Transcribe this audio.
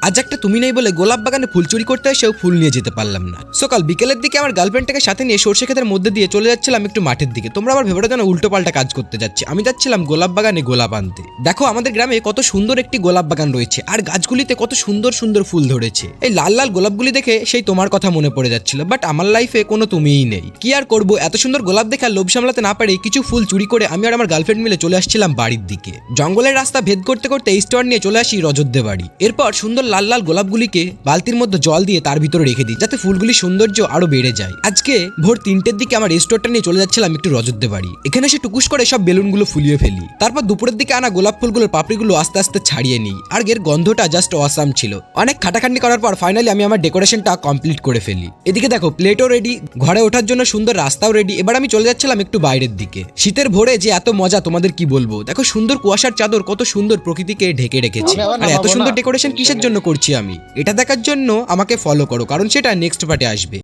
আজ একটা তুমি নেই বলে গোলাপ বাগানে ফুল চুরি করতে এসেও ফুল নিয়ে যেতে পারলাম না। সকাল বিকেলের দিকে আমার গার্লফ্রেন্ডটাকে সাথে নিয়ে সরষে ক্ষেতের মধ্যে দিয়ে চলে যাচ্ছিলাম একটু মাঠের দিকে। তোমরা আবার ভেবে যেন উল্টো পাল্টা কাজ করতে যাচ্ছি। আমি যাচ্ছিলাম গোলাপ বাগানে গোলাপ আনতে। দেখো আমাদের গ্রামে কত সুন্দর একটি গোলাপ বাগান রয়েছে, আর গাছগুলিতে কত সুন্দর সুন্দর ফুল ধরেছে। এই লাল লাল গোলাপগুলি দেখে সেই তোমার কথা মনে পড়ে যাচ্ছিল, বাট আমার লাইফে কোনো তুমিই নেই। কি আর করবো, এত সুন্দর গোলাপ দেখে লোভ সামলাতে না পারে কিছু ফুল চুরি করে আমি আর আমার গার্লফ্রেন্ড মিলে চলে আসছিলাম বাড়ির দিকে। জঙ্গলের রাস্তা ভেদ করতে করতে এই স্টোর নিয়ে চলে আসি রজতদের বাড়ি। এরপর সুন্দর লাল লাল গোলাপগুলিকে বালতির মধ্যে জল দিয়ে তার ভিতরে রেখে দিই, যাতে ফুলগুলির সৌন্দর্য আরো বেড়ে যায়। আজকে ভোর 3টের দিকে আমার এই স্টোরটা নিয়ে চলে যাচ্ছিলাম একটু রজতদের বাড়ি। এখানে এসে টুকুস করে সব বেলুনগুলো ফুলিয়ে ফেলি। তারপর দুপুরের দিকে আনা গোলাপ ফুলগুলোর পাপড়িগুলো আস্তে আস্তে ছাড়িয়ে নিই, আর এর গন্ধটা জাস্ট অসাম ছিল। অনেক খাটাখাটনি করার পর ফাইনালি আমি আমার ডেকোরেশনটা কমপ্লিট করে ফেলি। এদিকে দেখো প্লেটও রেডি, ঘরে ওঠার জন্য সুন্দর রাস্তাও রেডি। এবার আমি চলে যাচ্ছিলাম একটু বাইরের দিকে। শীতের ভোরে যে এত মজা তোমাদের কি বলবো। দেখো সুন্দর কুয়াশার চাদর কত সুন্দর প্রকৃতিকে ঢেকে রেখেছে। আর এত সুন্দর ডেকোরেশন কিসের জন্য করছি আমি, এটা দেখার জন্য আমাকে ফলো করো, কারণ সেটা নেক্সট পার্টে আসবে।